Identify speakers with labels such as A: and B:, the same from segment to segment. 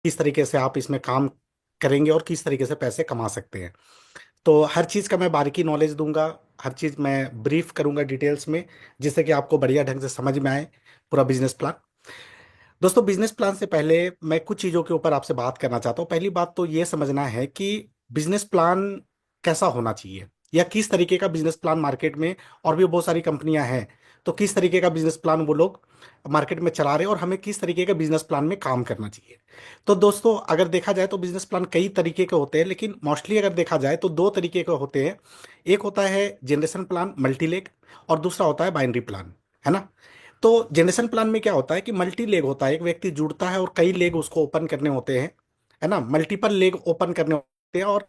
A: किस तरीके से आप इसमें काम करेंगे और किस तरीके से पैसे कमा सकते हैं। तो हर चीज़ का मैं बारीकी नॉलेज दूंगा, हर चीज़ मैं ब्रीफ करूंगा डिटेल्स में, जिससे कि आपको बढ़िया ढंग से समझ में आए पूरा बिजनेस प्लान। दोस्तों, बिजनेस प्लान से पहले मैं कुछ चीज़ों के ऊपर आपसे बात करना चाहता हूँ। पहली बात तो ये समझना है कि बिजनेस प्लान कैसा होना चाहिए, या किस तरीके का बिजनेस प्लान मार्केट में, और भी बहुत सारी कंपनियां हैं, तो किस तरीके का बिजनेस प्लान वो लोग मार्केट में चला रहे हैं और हमें किस तरीके का बिजनेस प्लान में काम करना चाहिए। तो दोस्तों, अगर देखा जाए तो बिजनेस प्लान कई तरीके के होते हैं, लेकिन मोस्टली अगर देखा जाए तो दो तरीके के होते हैं। एक होता है जनरेशन प्लान मल्टी लेग, और दूसरा होता है बाइनरी प्लान, है ना। तो जनरेशन प्लान में क्या होता है कि मल्टी लेग होता है, एक व्यक्ति जुड़ता है और कई लेग उसको ओपन करने होते हैं, है ना, मल्टीपल लेग ओपन करने होते हैं। और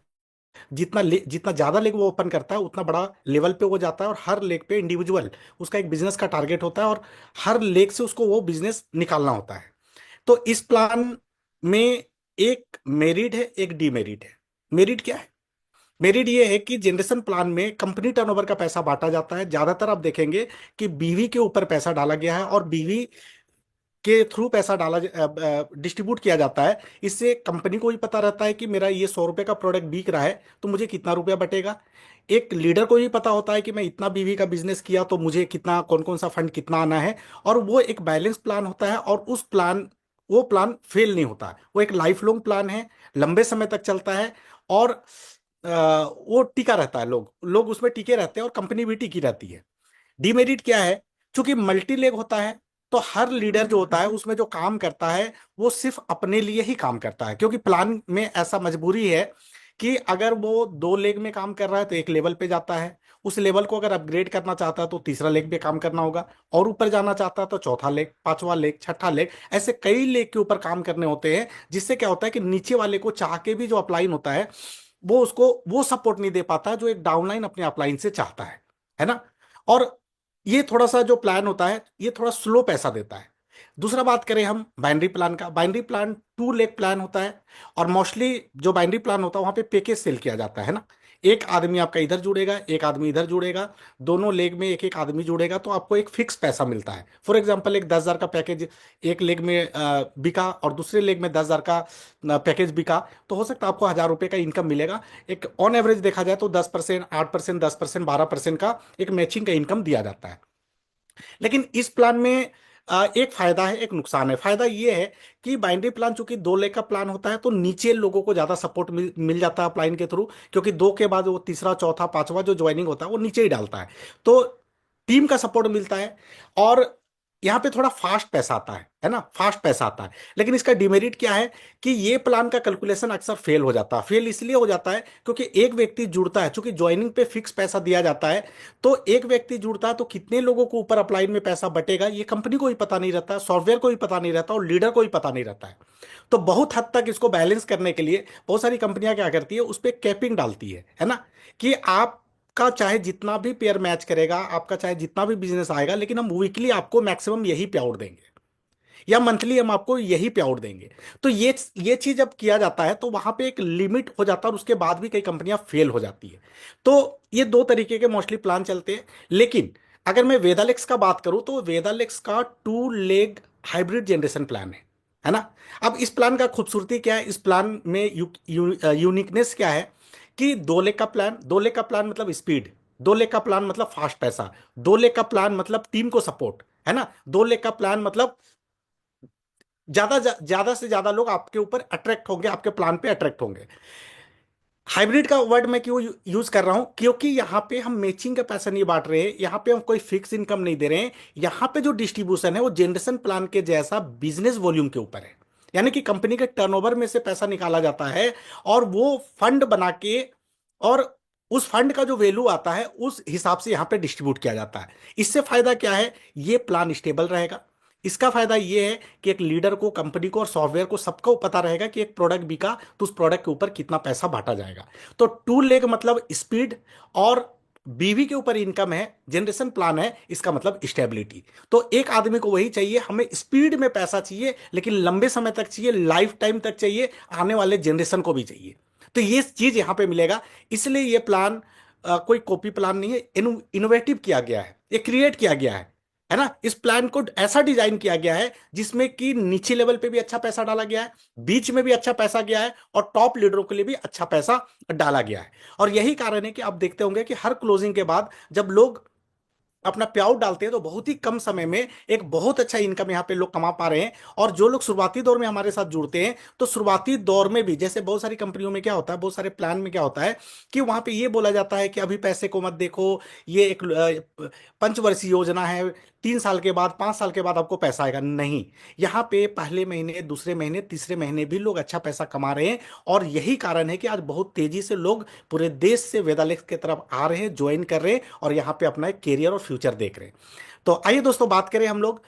A: जितना ज्यादा लेग वो ओपन करता है उतना बड़ा लेवल पे वो जाता है, और हर लेग पे इंडिविजुअल उसका एक बिजनेस का टारगेट होता है, और हर लेग से उसको वो बिजनेस निकालना होता है। तो इस प्लान में एक मेरिट है, एक डीमेरिट है। मेरिट क्या है? मेरिट ये है कि जनरेशन प्लान में कंपनी टर्नओवर का पैसा बांटा जाता है। ज्यादातर आप देखेंगे कि बीवी के ऊपर पैसा डाला गया है, और बीवी के थ्रू पैसा डाला डिस्ट्रीब्यूट किया जाता है। इससे कंपनी को भी पता रहता है कि मेरा ये 100 रुपए का प्रोडक्ट बिक रहा है तो मुझे कितना रुपया बटेगा। एक लीडर को भी पता होता है कि मैं इतना बीवी का बिजनेस किया तो मुझे कितना, कौन कौन सा फंड कितना आना है। और वो एक बैलेंस प्लान होता है, और वो प्लान फेल नहीं होता है। वो एक लाइफ लॉन्ग प्लान है, लंबे समय तक चलता है, और वो टिका रहता है। लोग लोग उसमें टिके रहते हैं, और कंपनी भी टिकी रहती है। डीमेरिट क्या है? चूंकि मल्टी लेग होता है, तो हर लीडर जो होता है उसमें जो काम करता है वो सिर्फ अपने लिए ही काम करता है, क्योंकि प्लान में ऐसा मजबूरी है कि अगर वो दो लेग में काम कर रहा है तो एक लेवल पे जाता है, उस लेवल को अगर अपग्रेड करना चाहता है तो तीसरा लेग पे काम करना होगा, और ऊपर जाना चाहता है तो चौथा लेग, पांचवा लेग, छठा लेग, ऐसे कई लेग के ऊपर काम करने होते हैं। जिससे क्या होता है कि नीचे वाले को चाह के भी जो अपलाइन होता है वो उसको वो सपोर्ट नहीं दे पाता जो एक डाउनलाइन अपने अपलाइन से चाहता है ना। और ये थोड़ा सा जो प्लान होता है ये थोड़ा स्लो पैसा देता है। दूसरा बात करें हम बाइनरी प्लान का, बाइनरी प्लान 2 लेग प्लान होता है, और मोस्टली जो बाइनरी प्लान होता है वहां पे पैकेज सेल किया जाता है ना। एक आदमी आपका इधर जुड़ेगा, एक आदमी इधर जुड़ेगा, दोनों लेग में एक एक आदमी जुड़ेगा, तो आपको एक फिक्स पैसा मिलता है। फॉर एग्जांपल, एक 10,000 का पैकेज एक लेग में बिका, और दूसरे लेग में 10,000 का पैकेज बिका, तो हो सकता है आपको 1,000 रुपये का इनकम मिलेगा। एक ऑन एवरेज देखा जाए तो 10%, 8%, 10%, 12% का एक मैचिंग का इनकम दिया जाता है। लेकिन इस प्लान में एक फायदा है, एक नुकसान है। फायदा ये है कि बाइनरी प्लान चूंकि 2 लेग का प्लान होता है तो नीचे लोगों को ज्यादा सपोर्ट मिल जाता है प्लान के थ्रू, क्योंकि दो के बाद वो तीसरा, चौथा, पांचवा जो ज्वाइनिंग होता है वो नीचे ही डालता है, तो टीम का सपोर्ट मिलता है। और यहाँ पे थोड़ा फास्ट पैसा आता है ना, फास्ट पैसा आता है। लेकिन इसका डिमेरिट क्या है कि ये प्लान का कैलकुलेशन अक्सर फेल हो जाता है। फेल इसलिए हो जाता है क्योंकि एक व्यक्ति जुड़ता है, चूंकि ज्वाइनिंग पे फिक्स पैसा दिया जाता है, तो एक व्यक्ति जुड़ता है तो कितने लोगों को ऊपर अपलाइन में पैसा बटेगा ये कंपनी को भी पता नहीं रहता, सॉफ्टवेयर को भी पता नहीं रहता, और लीडर को भी पता नहीं रहता है। तो बहुत हद तक इसको बैलेंस करने के लिए बहुत सारी कंपनियां क्या करती है, उस पर कैपिंग डालती है ना, कि आपका चाहे जितना भी पेयर मैच करेगा, आपका चाहे जितना भी बिजनेस आएगा, लेकिन हम वीकली आपको मैक्सिमम यही पे आउट देंगे, या मंथली हम आपको यही पे आउट देंगे। तो ये चीज जब किया जाता है तो वहां पे एक लिमिट हो जाता है, और उसके बाद भी कई कंपनियां फेल हो जाती है। तो ये दो तरीके के मोस्टली प्लान चलते हैं। लेकिन अगर मैं वेदालेक्स का बात करूं तो वेदालेक्स का 2 लेग हाइब्रिड जनरेशन प्लान है ना। अब इस प्लान का खूबसूरती क्या है, इस प्लान में यूनिकनेस क्या है कि 2 लेग का प्लान मतलब स्पीड, 2 लेग का प्लान मतलब फास्ट पैसा, 2 लेग का प्लान मतलब टीम को सपोर्ट, है ना। 2 लेग का प्लान मतलब ज्यादा से ज्यादा लोग आपके ऊपर अट्रैक्ट होंगे, आपके प्लान पे अट्रैक्ट होंगे। हाइब्रिड का वर्ड मैं क्यों यूज कर रहा हूं, क्योंकि यहां पे हम मैचिंग का पैसा नहीं बांट रहे हैं, यहां पे हम कोई फिक्स इनकम नहीं दे रहे हैं। यहां पे जो डिस्ट्रीब्यूशन है वो जनरेशन प्लान के जैसा बिजनेस वॉल्यूम के ऊपर है। यानी कि कंपनी के टर्नओवर में से पैसा निकाला जाता है, और वो फंड बना के, और उस फंड का जो वैल्यू आता है उस हिसाब से यहां पे डिस्ट्रीब्यूट किया जाता है। इससे फायदा क्या है, ये प्लान स्टेबल रहेगा। इसका फायदा ये है कि एक लीडर को, कंपनी को और सॉफ्टवेयर को सबको पता रहेगा कि एक प्रोडक्ट बिका तो उस प्रोडक्ट के ऊपर कितना पैसा बांटा जाएगा। तो 2 लेग मतलब स्पीड, और बीवी के ऊपर इनकम है, जनरेशन प्लान है, इसका मतलब स्टेबिलिटी। तो एक आदमी को वही चाहिए, हमें स्पीड में पैसा चाहिए लेकिन लंबे समय तक चाहिए, लाइफ टाइम तक चाहिए, आने वाले जनरेशन को भी चाहिए। तो ये चीज यहां पे मिलेगा। इसलिए ये प्लान कोई कॉपी प्लान नहीं है, इनोवेटिव किया गया है, ये क्रिएट किया गया है। है ना। इस प्लान को ऐसा डिजाइन किया गया है जिसमें कि नीचे लेवल पे भी अच्छा पैसा डाला गया है, बीच में भी अच्छा पैसा गया है, और टॉप लीडरों के लिए भी अच्छा पैसा डाला गया है। और यही कारण है कि आप देखते होंगे कि हर क्लोजिंग के बाद जब लोग अपना पे आउट डालते हैं तो बहुत ही कम समय में एक बहुत अच्छा इनकम यहाँ पे लोग कमा पा रहे हैं। और जो लोग शुरुआती दौर में हमारे साथ जुड़ते हैं, तो शुरुआती दौर में भी जैसे बहुत सारी कंपनियों में क्या होता है, बहुत सारे प्लान में क्या होता है कि वहां पे ये बोला जाता है कि अभी पैसे को मत देखो, ये एक पंचवर्षीय योजना है, 3 साल के बाद 5 साल के बाद आपको पैसा आएगा। नहीं, यहाँ पे पहले महीने, दूसरे महीने, तीसरे महीने भी लोग अच्छा पैसा कमा रहे हैं। और यही कारण है कि आज बहुत तेजी से लोग पूरे देश से वेदालेक्स की तरफ आ रहे हैं, ज्वाइन कर रहे हैं, और यहाँ पे अपना एक कैरियर और फ्यूचर देख रहे हैं। तो आइए दोस्तों, बात करें हम लोग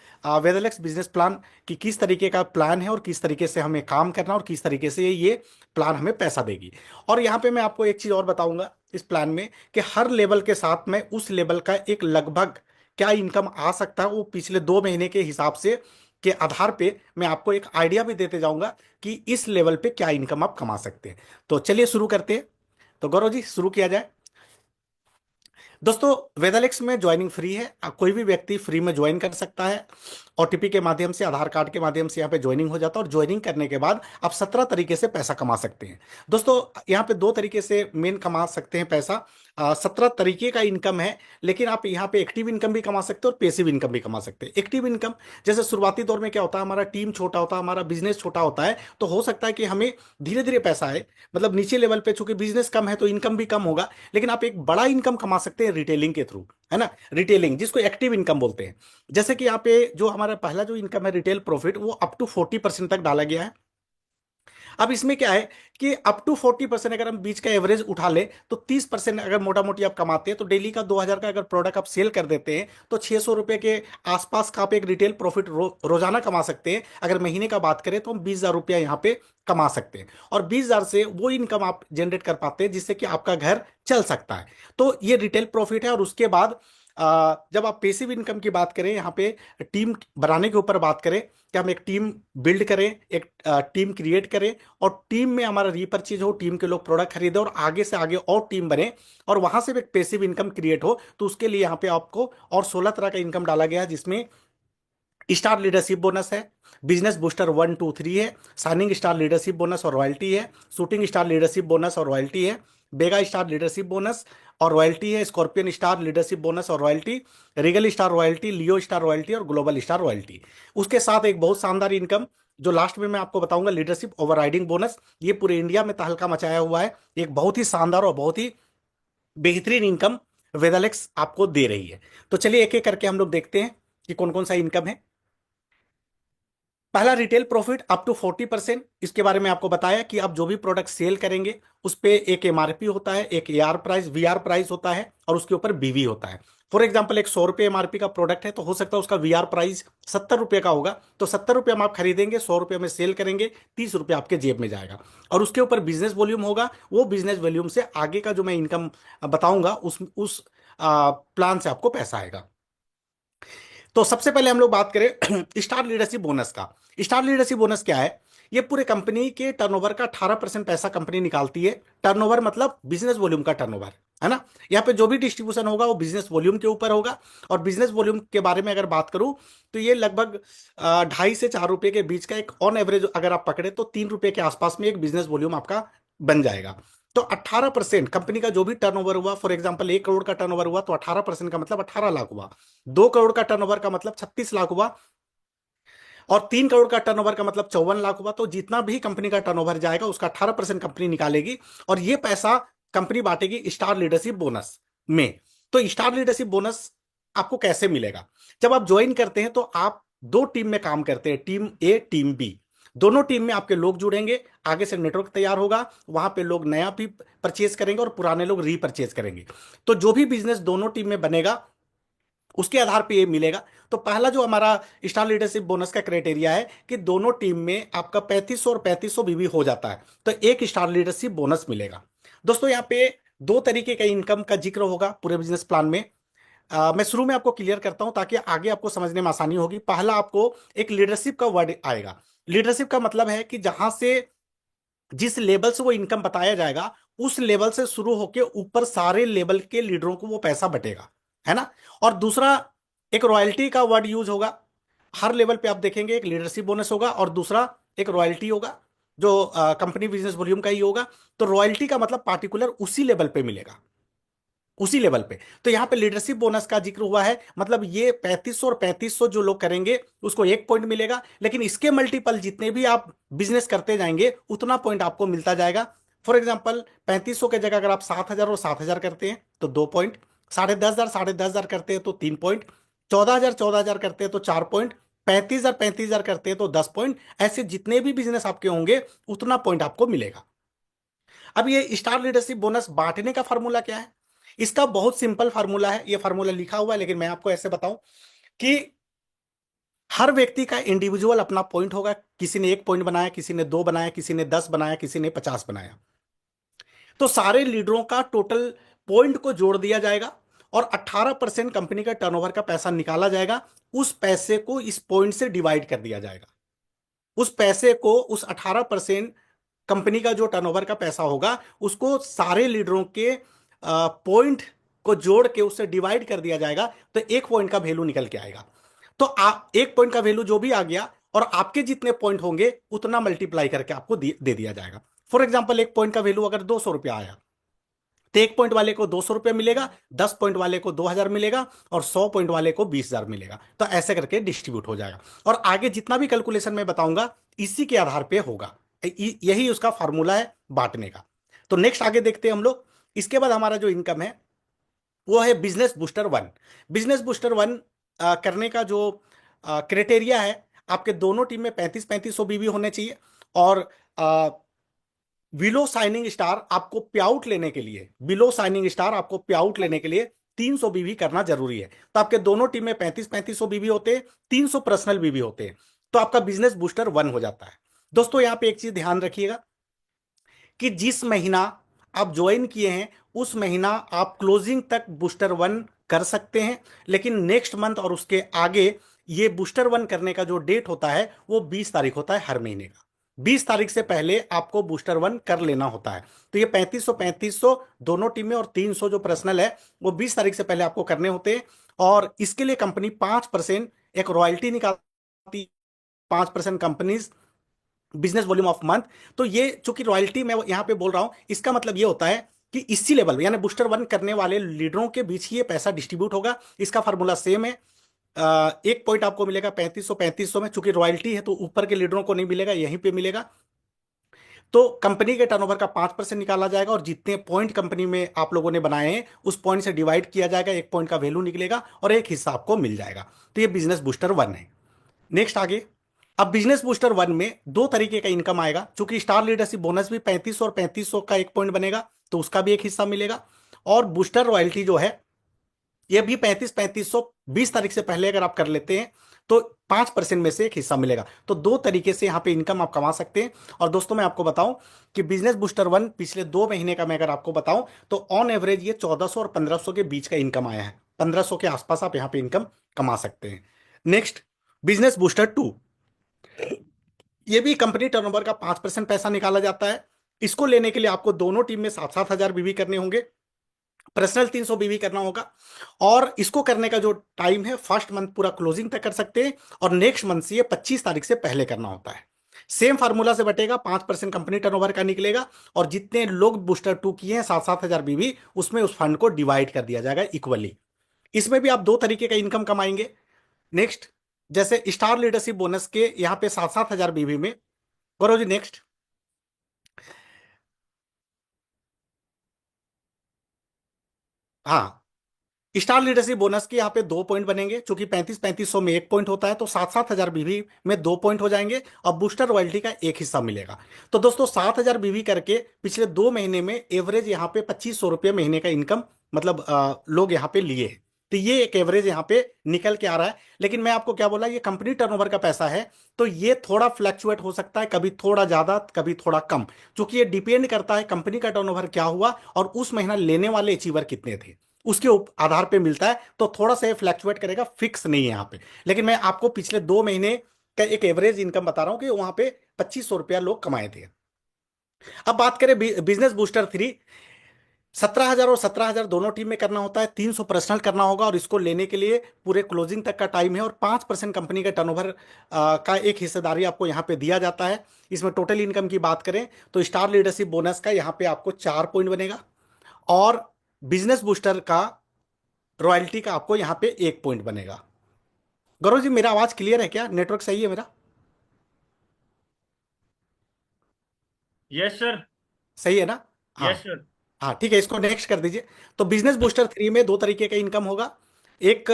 A: वेदालेक्स बिजनेस प्लान की, किस तरीके का प्लान है और किस तरीके से हमें काम करना और किस तरीके से ये प्लान हमें पैसा देगी। और यहाँ पे मैं आपको एक चीज और बताऊंगा इस प्लान में, कि हर लेवल के साथ में उस लेवल का एक लगभग क्या इनकम आ सकता है वो पिछले 2 महीने के हिसाब से के आधार पे मैं आपको एक आइडिया भी देते जाऊंगा कि इस लेवल पे क्या इनकम आप कमा सकते हैं। तो चलिए शुरू करते हैं। तो गौरव जी, शुरू किया जाए। दोस्तों, वेदालेक्स में ज्वाइनिंग फ्री है, कोई भी व्यक्ति फ्री में ज्वाइन कर सकता है। ओटीपी के माध्यम से, आधार कार्ड के माध्यम से यहाँ पे ज्वाइनिंग हो जाता है, और ज्वाइनिंग करने के बाद आप 17 तरीके से पैसा कमा सकते हैं। दोस्तों, यहाँ पे 2 तरीके से मेन कमा सकते हैं पैसा। 17 तरीके का इनकम है, लेकिन आप यहाँ पे एक्टिव इनकम भी कमा सकते हैं और पेसिव इनकम भी कमा सकते हैं। एक्टिव इनकम, जैसे शुरुआती दौर में क्या होता है, हमारा टीम छोटा होता है, हमारा बिजनेस छोटा होता है, तो हो सकता है कि हमें धीरे धीरे पैसा आए। मतलब नीचे लेवल पे चूंकि बिजनेस कम है तो इनकम भी कम होगा, लेकिन आप एक बड़ा इनकम कमा सकते हैं रिटेलिंग के थ्रू, है ना। रिटेलिंग, जिसको एक्टिव इनकम बोलते हैं। जैसे कि यहाँ पे जो हमारा पहला जो इनकम है रिटेल प्रॉफिट, वो अप टू 40% तक डाला गया है। अब इसमें क्या है कि अप टू 40% अगर हम बीच का एवरेज उठा ले, तो 30% अगर मोटा मोटी आप कमाते हैं, तो डेली का 2,000 का अगर प्रोडक्ट आप सेल कर देते हैं, तो 600 रुपए के आसपास का आप एक रिटेल प्रॉफिट रोजाना कमा सकते हैं। अगर महीने का बात करें तो हम 20,000 रुपया यहाँ पे कमा सकते हैं, और 20,000 से वो इनकम आप जनरेट कर पाते हैं जिससे कि आपका घर चल सकता है। तो ये रिटेल प्रॉफिट है। और उसके बाद जब आप पेसिव इनकम की बात करें, यहाँ पे टीम बनाने के ऊपर बात करें, कि हम एक टीम बिल्ड करें, एक टीम क्रिएट करें, और टीम में हमारा रीपर्चेज हो, टीम के लोग प्रोडक्ट खरीदे, और आगे से आगे और टीम बने, और वहां से भी एक पेसिव इनकम क्रिएट हो, तो उसके लिए यहाँ पे आपको और 16 तरह का इनकम डाला गया है, जिसमें स्टार लीडरशिप बोनस है, बिजनेस बूस्टर 1 2 3 है, साइनिंग स्टार लीडरशिप बोनस और रॉयल्टी है, शूटिंग स्टार लीडरशिप बोनस और रॉयल्टी है, बेगा स्टार लीडरशिप बोनस और रॉयल्टी है, स्कॉर्पियन स्टार लीडरशिप बोनस और रॉयल्टी, रिगल स्टार रॉयल्टी, लियो स्टार रॉयल्टी और ग्लोबल स्टार रॉयल्टी। उसके साथ एक बहुत शानदार इनकम जो लास्ट में मैं आपको बताऊंगा, लीडरशिप ओवरराइडिंग बोनस। ये पूरे इंडिया में तहलका मचाया हुआ है, एक बहुत ही शानदार और बहुत ही बेहतरीन इनकम वेदालेक्स आपको दे रही है। तो चलिए एक एक करके हम लोग देखते हैं कि कौन कौन सा इनकम है। पहला, रिटेल प्रॉफिट अप टू 40%। इसके बारे में आपको बताया कि आप जो भी प्रोडक्ट सेल करेंगे उस पे एक एमआरपी होता है, एक एआर प्राइस, वीआर प्राइस होता है, और उसके ऊपर बीवी होता है। फॉर एग्जाम्पल, एक 100 रुपये एमआरपी का प्रोडक्ट है, तो हो सकता है उसका वीआर प्राइस 70 रुपये का होगा। तो 70 रुपये हम आप खरीदेंगे, 100 रुपये में सेल करेंगे, 30 रुपये आपके जेब में जाएगा। और उसके ऊपर बिजनेस वॉल्यूम होगा, वो बिजनेस वॉल्यूम से आगे का जो मैं इनकम बताऊंगा उस प्लान से आपको पैसा आएगा। तो सबसे पहले हम लोग बात करें स्टार लीडरशिप बोनस का। स्टार लीडरशिप बोनस क्या है? ये पूरे कंपनी के टर्नओवर का 18% पैसा कंपनी निकालती है। टर्नओवर मतलब बिजनेस वॉल्यूम का टर्नओवर, है ना। यहाँ पे जो भी डिस्ट्रीब्यूशन होगा वो बिजनेस वॉल्यूम के ऊपर होगा। और बिजनेस वॉल्यूम के बारे में अगर बात करूं, तो ये लगभग 2.5 से 4 रुपए के बीच का एक ऑन एवरेज अगर आप पकड़े, तो 3 रुपए के आसपास में एक बिजनेस वॉल्यूम आपका बन जाएगा। तो 18% कंपनी का जो भी टर्नओवर हुआ, फॉर एग्जांपल 1 करोड़ का टर्नओवर हुआ, तो 18% का मतलब 18 लाख हुआ। 2 करोड़ का टर्नओवर का मतलब 36 लाख हुआ, और 3 करोड़ का टर्नओवर का मतलब 54 लाख हुआ। तो जितना भी कंपनी का टर्नओवर जाएगा उसका 18% कंपनी निकालेगी, और ये पैसा कंपनी बांटेगी स्टार लीडरशिप बोनस में। तो स्टार लीडरशिप बोनस आपको कैसे मिलेगा? जब आप ज्वाइन करते हैं तो आप 2 टीम में काम करते हैं, टीम ए टीम बी। दोनों टीम में आपके लोग जुड़ेंगे, आगे से नेटवर्क तैयार होगा, वहां पे लोग नया भी परचेज करेंगे और पुराने लोग रीपरचेज करेंगे। तो जो भी बिजनेस दोनों टीम में बनेगा उसके आधार पे ये मिलेगा। तो पहला जो हमारा स्टार लीडरशिप बोनस का क्राइटेरिया है कि दोनों टीम में आपका 3500 और 3500 बीवी हो जाता है, तो एक स्टार लीडरशिप बोनस मिलेगा। दोस्तों, यहाँ पे 2 तरीके का इनकम का जिक्र होगा पूरे बिजनेस प्लान में। मैं शुरू में आपको क्लियर करता हूं ताकि आगे आपको समझने में आसानी होगी। पहला, आपको एक लीडरशिप का वर्ड आएगा। लीडरशिप का मतलब है कि जहां से जिस लेवल से वो इनकम बताया जाएगा, उस लेवल से शुरू होकर ऊपर सारे लेवल के लीडरों को वो पैसा बटेगा, है ना। और दूसरा एक रॉयल्टी का वर्ड यूज होगा, हर लेवल पे आप देखेंगे, एक लीडरशिप बोनस होगा और दूसरा एक रॉयल्टी होगा जो कंपनी बिजनेस वॉल्यूम का ही होगा। तो रॉयल्टी का मतलब पार्टिकुलर उसी लेवल पे मिलेगा, उसी लेवल पे। तो यहां पे लीडरशिप बोनस का जिक्र हुआ है, मतलब ये 3500 और 3500 जो लोग करेंगे उसको 1 पॉइंट मिलेगा, लेकिन इसके मल्टीपल जितने भी आप बिजनेस करते जाएंगे उतना पॉइंट आपको मिलता जाएगा। फॉर एग्जाम्पल 3500 की जगह अगर आप 7000 और 7000 करते हैं तो 2 पॉइंट, 10,500 10,500 करते हैं तो 3 पॉइंट, 14,000 14,000 करते हैं तो 4 पॉइंट, 35,000 35,000 करते हैं तो 10 पॉइंट। ऐसे जितने भी बिजनेस आपके होंगे उतना पॉइंट आपको मिलेगा। अब ये स्टार लीडरशिप बोनस बांटने का फार्मूला क्या है? इसका बहुत सिंपल फार्मूला है, ये फार्मूला लिखा हुआ है लेकिन मैं आपको ऐसे बताऊं कि हर व्यक्ति का इंडिविजुअल अपना पॉइंट होगा। किसी ने 1 पॉइंट बनाया, किसी ने 2 बनाया, किसी ने 10 बनाया, किसी ने 50 बनाया। तो सारे लीडरों का टोटल पॉइंट को जोड़ दिया जाएगा और 18% कंपनी का टर्नओवर का पैसा निकाला जाएगा। उस पैसे को इस पॉइंट से डिवाइड कर दिया जाएगा। उस पैसे को, उस 18% कंपनी का जो टर्नओवर का पैसा होगा उसको सारे लीडरों के पॉइंट को जोड़ के उससे डिवाइड कर दिया जाएगा। तो 1 पॉइंट का वैल्यू निकल के आएगा। तो आप 1 पॉइंट का वैल्यू जो भी आ गया और आपके जितने पॉइंट होंगे उतना मल्टीप्लाई करके आपको दे दिया जाएगा। फॉर एग्जाम्पल 1 पॉइंट का वैल्यू अगर 200 रुपया आया तो 1 पॉइंट वाले को 200 रुपये मिलेगा, 10 पॉइंट वाले को 2,000 मिलेगा और 100 पॉइंट वाले को 20,000 मिलेगा। तो ऐसे करके डिस्ट्रीब्यूट हो जाएगा और आगे जितना भी कैलकुलेशन मैं बताऊंगा इसी के आधार पे होगा। यही उसका फॉर्मूला है बांटने का। तो नेक्स्ट आगे देखते हैं हम लोग। इसके बाद हमारा जो इनकम है वो है business booster one. Business booster one करने का जो क्राइटेरिया है, आपके दोनों टीम में 35-35 बीवी होने चाहिए और बिलो साइनिंग स्टार आपको पे आउट लेने के लिए, बिलो साइनिंग स्टार आपको पे आउट लेने के लिए 300 बीवी करना जरूरी है। तो आपके दोनों टीम में 35-35 बीवी होते हैं, 300 पर्सनल बीवी होते हैं, तो आपका बिजनेस बूस्टर वन हो जाता है। दोस्तों यहां पे एक चीज ध्यान रखिएगा कि जिस महीना आप ज्वाइन किए हैं उस महीना आप क्लोजिंग तक बूस्टर वन कर सकते हैं, लेकिन नेक्स्ट मंथ और उसके आगे ये बूस्टर वन करने का जो डेट होता है वो 20 तारीख होता है हर महीने का। 20 तारीख से पहले आपको बूस्टर वन कर लेना होता है। तो ये 3500 दोनों टीम में और 300 जो पर्सनल है वो 20 तारीख से पहले आपको करने होते हैं। और इसके लिए कंपनी 5% एक रॉयल्टी निकालती, 5% companies business volume of month. तो ये चूंकि रॉयल्टी मैं यहां पे बोल रहा हूं, इसका मतलब ये होता है कि इसी लेवल यानी बूस्टर वन करने वाले लीडरों के बीच ही ये पैसा डिस्ट्रीब्यूट होगा। इसका फार्मूला सेम है। 1 पॉइंट आपको मिलेगा 3500 में, चूंकि रॉयल्टी है तो ऊपर के लीडरों को नहीं मिलेगा, यहीं पे मिलेगा। तो कंपनी के टर्नओवर का 5% निकाला जाएगा और जितने पॉइंट कंपनी में आप लोगों ने बनाए हैं उस पॉइंट से डिवाइड किया जाएगा, 1 पॉइंट का वैल्यू निकलेगा और एक हिस्सा आपको मिल जाएगा। तो ये बिजनेस बूस्टर वन है। नेक्स्ट आगे। अब बिजनेस बूस्टर वन में दो तरीके का इनकम आएगा, क्योंकि स्टार लीडरशिप बोनस भी 3500 और 3500 का 1 पॉइंट बनेगा तो उसका भी एक हिस्सा मिलेगा। और बूस्टर रॉयल्टी जो है ये भी 35-3500 20 तारीख से पहले अगर आप कर लेते हैं तो 5% में से एक हिस्सा मिलेगा। तो दो तरीके से यहां पे इनकम आप कमा सकते हैं। और दोस्तों मैं आपको बताऊं कि बिजनेस बूस्टर वन पिछले 2 महीने का मैं अगर आपको बताऊं तो ऑन एवरेज ये 1400 और 1500 के बीच का इनकम आया है। 1500 के आसपास आप यहां पे इनकम कमा सकते हैं। Next, business booster two. ये भी कंपनी टर्नओवर का 5% पैसा निकाला जाता है। इसको लेने के लिए आपको दोनों टीम में 7-7 हजार बीवी करने होंगे, पर्सनल 300 बीवी करना होगा। और इसको करने का जो टाइम है फर्स्ट मंथ पूरा क्लोजिंग तक कर सकते हैं और नेक्स्ट मंथ से ये 25 तारीख से पहले करना होता है। सेम फार्मूला से बटेगा, 5% कंपनी टर्नओवर का निकलेगा और जितने लोग बूस्टर टू किए हैं 7-7 हजार बीवी, उसमें उस फंड को डिवाइड कर दिया जाएगा इक्वली। इसमें भी आप दो तरीके का इनकम कमाएंगे। नेक्स्ट, जैसे स्टार लीडरशिप बोनस के यहाँ पे 7-7 हजार बीवी में। गौरव जी नेक्स्ट। हाँ, स्टार लीडरशिप बोनस के यहाँ पे 2 पॉइंट बनेंगे, क्योंकि 35-3500 में 1 पॉइंट होता है तो 7-7 हजार बीवी में 2 पॉइंट हो जाएंगे और बूस्टर रॉयल्टी का एक हिस्सा मिलेगा। तो दोस्तों 7 हजार बीवी करके पिछले 2 महीने में एवरेज यहाँ पे 2500 रुपये महीने का इनकम, मतलब लोग यहाँ पे लिए हैं। तो ये एक एवरेज यहाँ पे निकल के आ रहा है। लेकिन मैं आपको क्या बोला, ये कंपनी टर्नओवर का पैसा है तो ये थोड़ा फ्लैक्चुएट हो सकता है, कभी थोड़ा ज्यादा कभी थोड़ा कम, क्योंकि ये डिपेंड करता है कंपनी का टर्नओवर क्या हुआ और उस महीना लेने वाले अचीवर कितने थे, उसके आधार पे मिलता है। तो थोड़ा सा फ्लैक्चुएट करेगा, फिक्स नहीं है यहाँ पे। लेकिन मैं आपको पिछले 2 महीने का एक एवरेज इनकम बता रहा हूं कि वहां पे 2500 रुपया लोग कमाए थे। अब बात करें बिजनेस बूस्टर थ्री। 17,000 और 17,000 दोनों टीम में करना होता है, 300 पर्सनल करना होगा, और इसको लेने के लिए पूरे क्लोजिंग तक का टाइम है, और 5% कंपनी के टर्नओवर का एक हिस्सेदारी आपको यहाँ पे दिया जाता है। इसमें टोटल इनकम की बात करें तो स्टार लीडरशिप बोनस का यहाँ पे आपको 4 पॉइंट बनेगा, और बिजनेस बूस्टर का रॉयल्टी का आपको यहाँ पे 1 पॉइंट बनेगा। गौरव जी, मेरा आवाज क्लियर है क्या? नेटवर्क सही है मेरा?
B: Yes sir.
A: सही है ना? हाँ।
B: Yes sir.
A: हाँ ठीक है, इसको नेक्स्ट कर दीजिए। तो बिजनेस बूस्टर 3 में दो तरीके का इनकम होगा। एक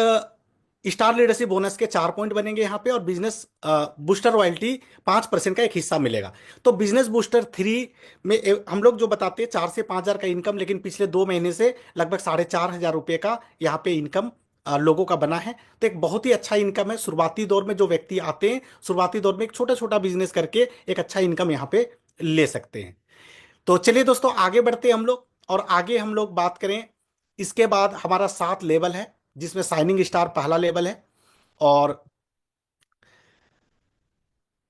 A: स्टार लीडरशिप बोनस के 4 पॉइंट बनेंगे यहाँ पे, और बिजनेस बूस्टर रॉयल्टी 5% का एक हिस्सा मिलेगा। तो बिजनेस बूस्टर 3 में हम लोग जो बताते हैं 4 से 5 हजार का इनकम, लेकिन पिछले 2 महीने से लगभग 4,500 रुपये का यहाँ पे इनकम लोगों का बना है। तो एक बहुत ही अच्छा इनकम है। शुरुआती दौर में जो व्यक्ति आते हैं, शुरुआती दौर में एक छोटा छोटा बिजनेस करके एक अच्छा इनकम यहाँ पे ले सकते हैं। तो चलिए दोस्तों, आगे बढ़ते हैं हम लोग, और आगे हम लोग बात करें। इसके बाद हमारा 7 लेवल है, जिसमें साइनिंग स्टार पहला लेवल है, और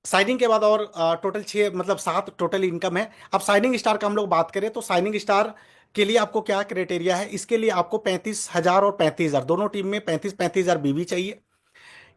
A: साइनिंग के बाद और टोटल 6, मतलब 7 टोटल इनकम है। अब साइनिंग स्टार का हम लोग बात करें तो साइनिंग स्टार के लिए आपको क्या क्राइटेरिया है? इसके लिए आपको 35,000 और 35,000 दोनों टीम में 35,000 बीवी चाहिए।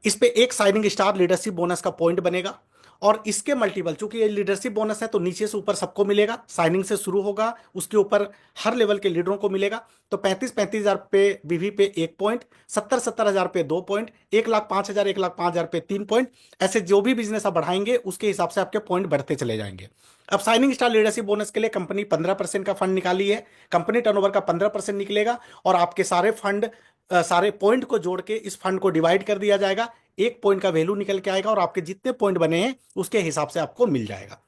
A: इस पे एक साइनिंग स्टार लीडरशिप बोनस का पॉइंट बनेगा, और इसके मल्टीपल, चूंकि ये लीडरशिप बोनस है तो नीचे से ऊपर सबको मिलेगा, साइनिंग से शुरू होगा, उसके ऊपर हर लेवल के लीडरों को मिलेगा। तो 35,000 पे बीवी पे 1 पॉइंट, 70,000 पे 2 पॉइंट, 1,05,000 1,05,000 पे 3 पॉइंट। ऐसे जो भी बिजनेस आप बढ़ाएंगे उसके हिसाब से आपके पॉइंट बढ़ते चले जाएंगे। अब साइनिंग स्टार लीडरशिप बोनस के लिए कंपनी 15% का फंड निकाली है। कंपनी टर्नओवर का 15% निकलेगा, और आपके सारे फंड, सारे पॉइंट को जोड़ के इस फंड को डिवाइड कर दिया जाएगा। 1 पॉइंट का वैल्यू निकल के आएगा, और आपके जितने पॉइंट बने हैं उसके हिसाब से आपको मिल जाएगा।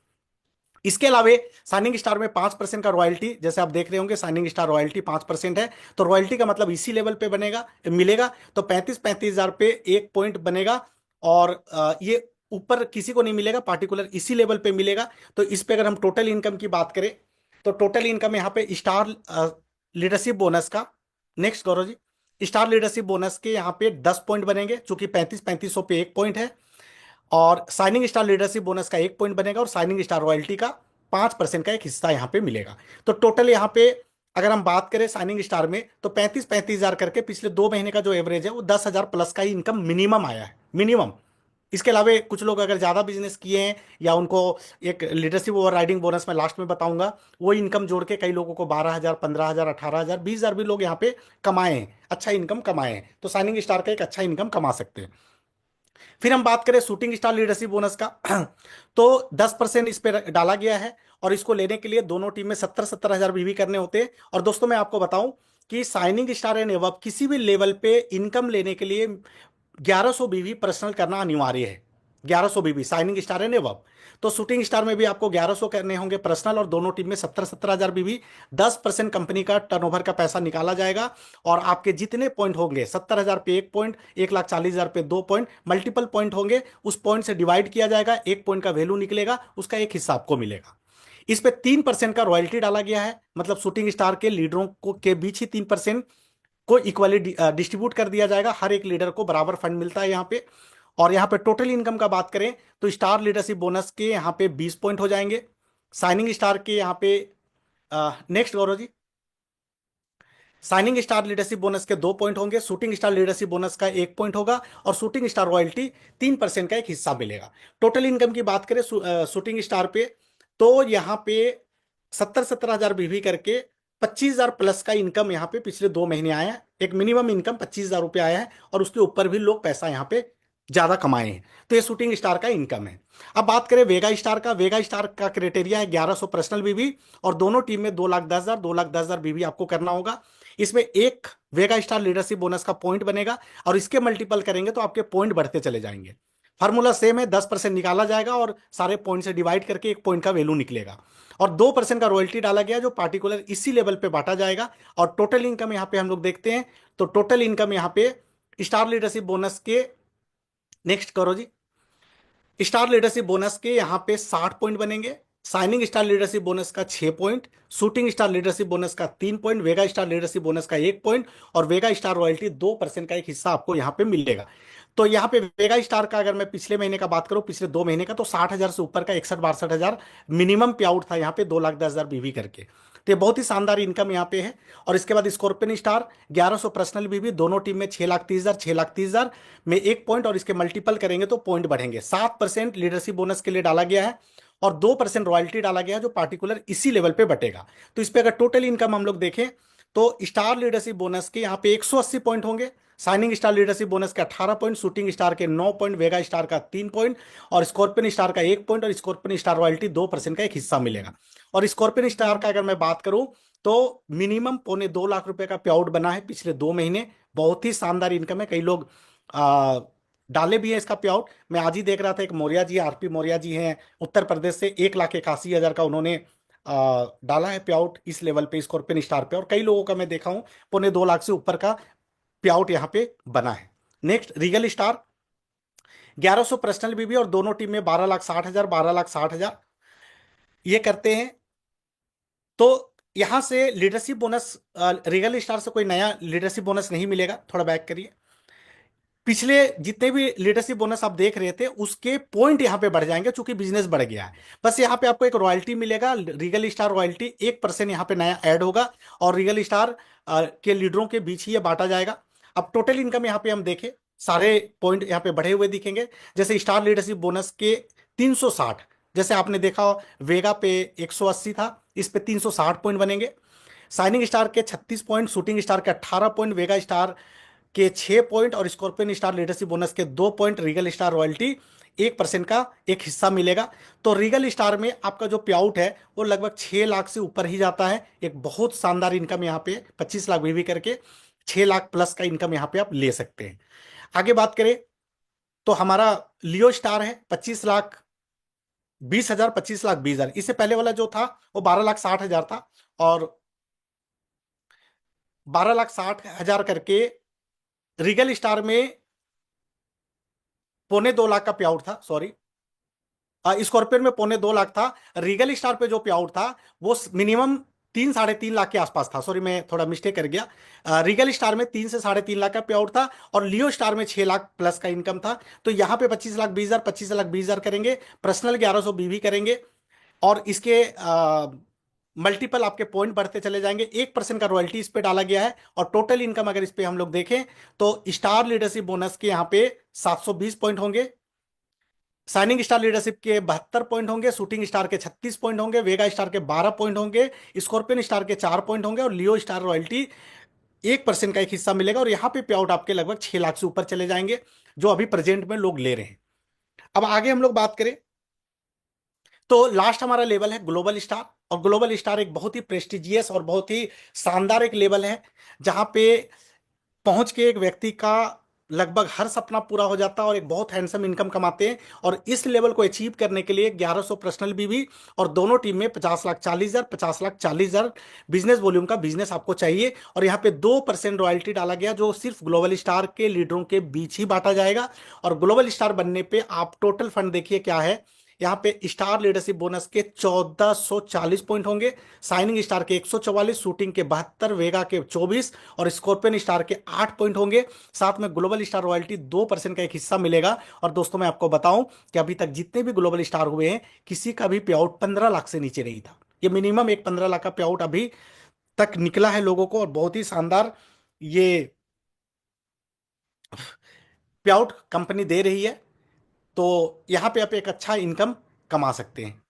A: इसके अलावा साइनिंग स्टार में 5% का रॉयल्टी, जैसे आप देख रहे होंगे साइनिंग स्टार रॉयल्टी 5% है, तो रॉयल्टी का मतलब इसी लेवल पे बनेगा, मिलेगा। तो 35,000 पे 1 पॉइंट बनेगा, और ये ऊपर किसी को नहीं मिलेगा, पार्टिकुलर इसी लेवल पे मिलेगा। तो इस पे अगर हम टोटल इनकम की बात करें तो टोटल इनकम यहाँ पे स्टार लीडरशिप बोनस का, next Gaurav ji, star leadership bonus के यहाँ पे 10 पॉइंट बनेंगे, चूंकि 35,500 पे 1 पॉइंट है, और साइनिंग स्टार लीडरशिप बोनस का 1 पॉइंट बनेगा, और साइनिंग स्टार रॉयल्टी का 5% का एक हिस्सा यहाँ पे मिलेगा। तो टोटल यहाँ पे अगर हम बात करें साइनिंग स्टार में, तो 35,000 करके पिछले 2 महीने का जो एवरेज है वो 10,000 प्लस का ही इनकम मिनिमम आया है, मिनिमम। इसके अलावा कुछ लोग अगर ज्यादा बिजनेस किए हैं, या उनको एक लीडरशिप ओवर राइडिंग बोनस में लास्ट में बताऊंगा, वो इनकम जोड़ के कई लोगों को 12,000 15,000 18,000 20,000 भी लोग यहाँ पे कमाए हैं, अच्छा इनकम कमाए हैं। तो साइनिंग स्टार का एक अच्छा इनकम कमा सकते हैं। फिर हम बात करें शूटिंग स्टार लीडरशिप बोनस का तो 10% इस पे डाला गया है, और इसको लेने के लिए दोनों टीम में 70,000 बीवी करने होते हैं। और दोस्तों मैं आपको बताऊं कि साइनिंग स्टार एंड एवब किसी भी लेवल पे इनकम लेने के लिए 1,100 बीवी पर्सनल करना अनिवार्य है। 1,100 बीवी साइनिंग स्टार एंड एवब। तो शूटिंग स्टार में भी आपको 1,100 करने होंगे पर्सनल, और दोनों टीम में 70,000 बीवी। 10% कंपनी का टर्नओवर का पैसा निकाला जाएगा, और आपके जितने पॉइंट होंगे, 70,000 पे 1 पॉइंट, 1,40,000 पे 2 पॉइंट, मल्टीपल पॉइंट होंगे, उस पॉइंट से डिवाइड किया जाएगा, 1 पॉइंट का वैल्यू निकलेगा, उसका एक हिस्सा आपको मिलेगा। इस पे 3% का रॉयल्टी डाला गया है, मतलब शूटिंग स्टार के लीडरों को के बीच ही 3% को इक्वली डिस्ट्रीब्यूट कर दिया जाएगा। हर एक लीडर को बराबर फंड मिलता है यहाँ पे। और यहाँ पे टोटल इनकम का बात करें तो स्टार लीडरशिप बोनस के यहाँ पे 20 पॉइंट हो जाएंगे, साइनिंग स्टार के यहाँ पे, next Gaurav ji, signing star leadership bonus के 2 पॉइंट होंगे, शूटिंग स्टार लीडरशिप बोनस का 1 पॉइंट होगा, और शूटिंग स्टार रॉयल्टी 3% का एक हिस्सा मिलेगा। टोटल इनकम की बात करें शूटिंग स्टार पे, तो यहाँ पे 70,000 बीवी करके 25,000 प्लस का इनकम यहाँ पे पिछले 2 महीने आया है। एक मिनिमम इनकम 25,000 रुपये आया है, और उसके ऊपर भी लोग पैसा यहाँ पे ज्यादा कमाए हैं। तो ये शूटिंग स्टार का इनकम है। अब बात करें वेगा स्टार का। वेगा स्टार का क्राइटेरिया है 1,100 पर्सनल बीवी, और दोनों टीम में 2,10,000 2,10,000 बीवी आपको करना होगा। इसमें एक वेगा स्टार लीडरशिप बोनस का पॉइंट बनेगा, और इसके मल्टीपल करेंगे तो आपके पॉइंट बढ़ते चले जाएंगे। फार्मूला सेम है, 10% निकाला जाएगा, और सारे पॉइंट से डिवाइड करके 1 पॉइंट का वैल्यू निकलेगा, और 2% का रॉयल्टी डाला गया जो पार्टिकुलर इसी लेवल पे बांटा जाएगा। और टोटल इनकम यहां पे हम लोग देखते हैं, तो टोटल इनकम यहां पे स्टार लीडरशिप बोनस के, नेक्स्ट करो जी, स्टार लीडरशिप बोनस के यहां पे 60 पॉइंट बनेंगे, साइनिंग स्टार लीडरशिप बोनस का 6 point, shooting star leadership bonus का 3 पॉइंट, वेगा स्टार लीडरशिप बोनस का 1 पॉइंट, और वेगा स्टार रॉयल्टी 2% का एक हिस्सा आपको यहां पे मिलेगा। तो यहाँ पे वेगा स्टार का अगर मैं पिछले महीने का बात करूं, पिछले 2 महीने का, तो 60,000 से ऊपर का 61 62,000 मिनिमम पे आउट था यहाँ पे, 2,10,000 बीवी करके। तो ये बहुत ही शानदार इनकम यहाँ पे है। और इसके बाद स्कॉर्पियन स्टार 1100 पर्सनल बीवी, दोनों टीम में 6,30,000, 6,30,000 में 1 पॉइंट, और इसके मल्टीपल करेंगे तो पॉइंट बढ़ेंगे। 7% लीडरशिप बोनस के लिए डाला गया है और 2% रॉयल्टी डाला गया है, जो पार्टिकुलर इसी लेवल पे बटेगा। तो इस पे अगर टोटल इनकम हम लोग देखें तो स्टार लीडरशिप बोनस के यहाँ पे 180 पॉइंट होंगे, साइनिंग स्टार लीडरशिप बोनस के 18 पॉइंट, शूटिंग स्टार के 9 पॉइंट, वेगा स्टार का 3 पॉइंट, और स्कॉर्पियन स्टार का 1 पॉइंट, और स्कॉर्पियन स्टार रॉयल्टी 2% का एक हिस्सा मिलेगा। और स्कॉर्पियन स्टार का अगर मैं बात करूं तो मिनिमम 2.25 लाख रुपए का पे आउट बना है पिछले 2 महीने। बहुत ही शानदार इनकम है। कई लोग आ, डाले भी है इसका पे आउट। मैं आज ही देख रहा था, एक मौर्या जी, आरपी मौर्या जी हैं उत्तर प्रदेश से, 1,81,000 का उन्होंने डाला है पे आउट इस लेवल पे स्कॉर्पियन स्टार पे। और कई लोगों का मैं देखा हूं 2.25 लाख से ऊपर का पे आउट यहाँ पे बना है। नेक्स्ट रीगल स्टार 1100 पर्सनल बीबी और दोनों टीम में 12,60,000, 12,60,000 ये करते हैं। तो यहां से लीडरशिप बोनस, रीगल स्टार से कोई नया लीडरशिप बोनस नहीं मिलेगा। थोड़ा बैक करिए। पिछले जितने भी लीडरशिप बोनस आप देख रहे थे उसके पॉइंट यहां पे बढ़ जाएंगे चूंकि बिजनेस बढ़ गया है। बस यहां पे आपको एक रॉयल्टी मिलेगा, रीगल स्टार रॉयल्टी 1% यहां पे नया ऐड होगा, और रीगल स्टार के लीडरों के बीच ही ये बांटा जाएगा। अब टोटल इनकम यहां पे हम देखें, सारे पॉइंट यहां पे बढ़े हुए दिखेंगे। जैसे स्टार लीडरशिप बोनस के 360, जैसे आपने देखा वेगा पे 180 था, इस पे 360 पॉइंट बनेंगे। साइनिंग स्टार के 36 पॉइंट, शूटिंग स्टार के 18 पॉइंट, वेगा स्टार के 6 पॉइंट, और स्कॉर्पियन स्टार लीडरशिप बोनस के 2 पॉइंट, रीगल स्टार रॉयल्टी 1% का एक हिस्सा मिलेगा। तो रीगल स्टार में आपका जो पे आउट है वो लगभग 6 लाख से ऊपर ही जाता है। एक बहुत शानदार इनकम यहाँ पे 25 लाख भी करके 6 लाख प्लस का इनकम यहाँ पे आप ले सकते हैं। आगे बात करें तो हमारा लियो स्टार है 25,20,000, 25,20,000। इससे पहले वाला जो था वो 12,60,000 था, और 12,60,000 करके रीगल स्टार में 2.25 लाख का पे आउट था। सॉरी, स्कॉर्पियन में 2.25 लाख था। रीगल स्टार पे जो पे आउट था वो मिनिमम 3-3.5 लाख के आसपास था। सॉरी, मैं थोड़ा मिस्टेक कर गया। रीगल स्टार में 3 से 3.5 लाख का पे आउट था, और लियो स्टार में 6 लाख प्लस का इनकम था। तो यहाँ पे 25,20,000, 25,20,000 करेंगे, पर्सनल 1100 बीवी करेंगे, और इसके मल्टीपल आपके पॉइंट बढ़ते चले जाएंगे। 1% का रॉयल्टी इस पे डाला गया है। और टोटल इनकम अगर इस पे हम लोग देखें तो स्टार लीडरशिप बोनस के यहाँ पे 720 पॉइंट होंगे, साइनिंग स्टार लीडरशिप के 72 पॉइंट होंगे, शूटिंग स्टार के 36 पॉइंट होंगे, वेगा स्टार के 12 पॉइंट होंगे, स्कॉर्पियन स्टार के 4 पॉइंट होंगे, और लियो स्टार रॉयल्टी 1% का एक हिस्सा मिलेगा। और यहां पे पे आउट आपके लगभग 6 लाख से ऊपर चले जाएंगे, जो अभी प्रेजेंट में लोग ले रहे हैं। अब आगे हम लोग बात करें तो लास्ट हमारा लेवल है ग्लोबल स्टार। और ग्लोबल स्टार एक बहुत ही प्रेस्टिजियस और बहुत ही शानदार एक लेवल है, जहां पे पहुंच के एक व्यक्ति का लगभग हर सपना पूरा हो जाता है और एक बहुत हैंडसम इनकम कमाते हैं। और इस लेवल को अचीव करने के लिए 1100 पर्सनल बीवी और दोनों टीम में 50,40,000, 50,40,000 बिजनेस वॉल्यूम का बिजनेस आपको चाहिए। और यहाँ पे 2% रॉयल्टी डाला गया, जो सिर्फ ग्लोबल स्टार के लीडरों के बीच ही बांटा जाएगा। और ग्लोबल स्टार बनने पे आप टोटल फंड देखिए क्या है। यहाँ पे स्टार लीडरशिप बोनस के 1440 पॉइंट होंगे, साइनिंग स्टार के 144, शूटिंग के 72, वेगा के 24, और स्कॉर्पियन स्टार के 8 पॉइंट होंगे। साथ में ग्लोबल स्टार रॉयल्टी 2% का एक हिस्सा मिलेगा। और दोस्तों मैं आपको बताऊं कि अभी तक जितने भी ग्लोबल स्टार हुए हैं किसी का भी पे आउट 15 लाख से नीचे नहीं था। ये मिनिमम एक 15 लाख का पे आउट अभी तक निकला है लोगों को, और बहुत ही शानदार ये पे आउट कंपनी दे रही है। तो यहां पे आप एक अच्छा इनकम कमा सकते हैं।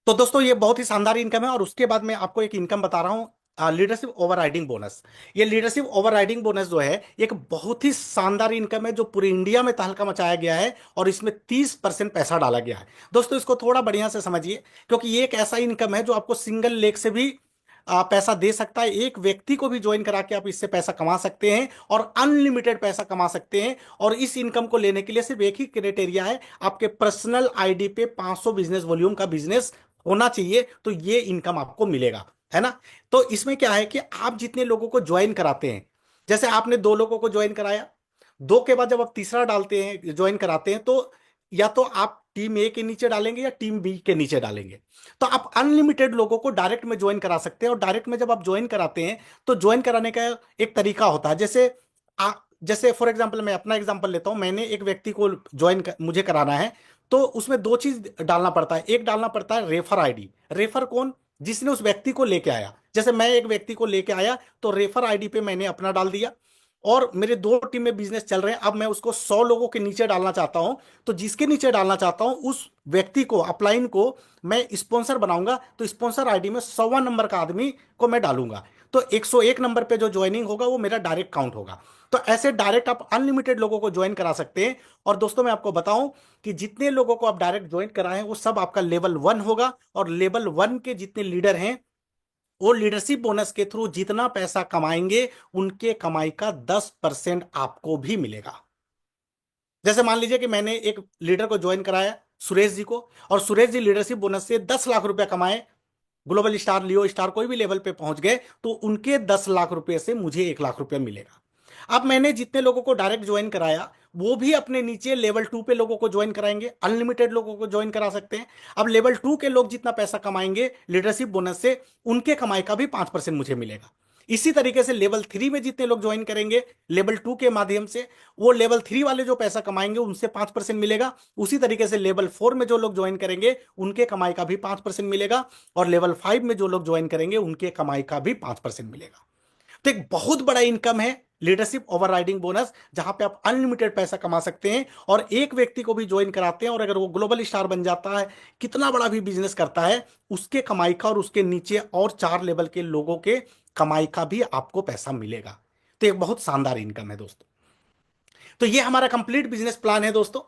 A: तो दोस्तों ये बहुत ही शानदार इनकम है। और उसके बाद मैं आपको एक इनकम बता रहा हूँ, लीडरशिप ओवरराइडिंग बोनस। ये लीडरशिप ओवरराइडिंग बोनस जो है एक बहुत ही शानदार इनकम है, जो पूरे इंडिया में तहलका मचाया गया है, और इसमें 30% पैसा डाला गया है। दोस्तों इसको थोड़ा बढ़िया से समझिए, क्योंकि ये एक ऐसा इनकम है जो आपको सिंगल लेग से भी पैसा दे सकता है। एक व्यक्ति को भी ज्वाइन करा के आप इससे पैसा कमा सकते हैं, और अनलिमिटेड पैसा कमा सकते हैं। और इस इनकम को लेने के लिए सिर्फ एक ही क्राइटेरिया है, आपके पर्सनल आईडी पे 500 बिजनेस वॉल्यूम का बिजनेस होना चाहिए, तो ये इनकम आपको मिलेगा, है ना। तो इसमें क्या है कि आप जितने लोगों को ज्वाइन कराते हैं, जैसे आपने 2 लोगों को ज्वाइन कराया, 2 के बाद जब आप तीसरा डालते हैं, ज्वाइन कराते हैं, तो या तो आप टीम ए के नीचे डालेंगे या टीम बी के नीचे डालेंगे। तो आप अनलिमिटेड लोगों को डायरेक्ट में ज्वाइन करा सकते हैं। और डायरेक्ट में जब आप ज्वाइन कराते हैं तो ज्वाइन कराने का एक तरीका होता है। जैसे जैसे फॉर एग्जांपल मैं अपना एग्जांपल लेता हूं, मैंने एक व्यक्ति को मुझे कराना है, तो उसमें दो चीज डालना पड़ता है। एक डालना पड़ता है रेफर आईडी। रेफर कौन? जिसने उस व्यक्ति को लेके आया। जैसे मैं एक व्यक्ति को लेके आया तो रेफर आईडी पे मैंने अपना डाल दिया, और मेरे दो टीम में बिजनेस चल रहे हैं, अब मैं उसको 100 लोगों के नीचे डालना चाहता हूं, तो जिसके नीचे डालना चाहता हूं उस व्यक्ति को, अपलाइन को मैं स्पॉन्सर बनाऊंगा, तो स्पॉन्सर आईडी में 100वां नंबर का आदमी को मैं डालूंगा, तो 101 नंबर पे जो ज्वाइनिंग होगा वो मेरा डायरेक्ट काउंट होगा। तो ऐसे डायरेक्ट आप अनलिमिटेड लोगों को ज्वाइन करा सकते हैं। और दोस्तों मैं आपको बताऊं कि जितने लोगों को आप डायरेक्ट ज्वाइन कराएं वो सब आपका लेवल 1 होगा, और लेवल 1 के जितने लीडर हैं वो लीडरशिप बोनस के थ्रू जितना पैसा कमाएंगे उनके कमाई का 10% आपको भी मिलेगा। जैसे मान लीजिए कि मैंने एक लीडर को ज्वाइन कराया, सुरेश जी को, और सुरेश जी लीडरशिप बोनस से 10 लाख रुपया कमाए, ग्लोबल स्टार, लियो स्टार, कोई भी लेवल पे पहुंच गए, तो उनके 10 लाख रुपए से मुझे 1 लाख रुपया मिलेगा। अब मैंने जितने लोगों को डायरेक्ट ज्वाइन कराया वो भी अपने नीचे लेवल 2 पे लोगों को ज्वाइन कराएंगे, अनलिमिटेड लोगों को ज्वाइन करा सकते हैं। अब लेवल 2 के लोग जितना पैसा कमाएंगे लीडरशिप बोनस से, उनके कमाई का भी 5% मुझे मिलेगा। इसी तरीके से लेवल 3 में जितने लोग ज्वाइन करेंगे लेवल 2 के माध्यम से, वो लेवल 3 वाले जो पैसा कमाएंगे उनसे 5% मिलेगा। उसी तरीके से लेवल 4 में जो लोग ज्वाइन करेंगे उनके कमाई का भी 5% मिलेगा, और लेवल 5 में जो लोग ज्वाइन करेंगे उनके कमाई का भी 5% मिलेगा। तो एक बहुत बड़ा इनकम है लीडरशिप ओवरराइडिंग बोनस, जहां पे आप अनलिमिटेड पैसा कमा सकते हैं। और एक व्यक्ति को भी ज्वाइन कराते हैं और अगर वो ग्लोबल स्टार बन जाता है, कितना बड़ा भी बिजनेस करता है, उसके कमाई का और उसके नीचे और 4 लेवल के लोगों के कमाई का भी आपको पैसा मिलेगा। तो एक बहुत शानदार इनकम है दोस्तों। तो ये हमारा कंप्लीट बिजनेस प्लान है दोस्तों,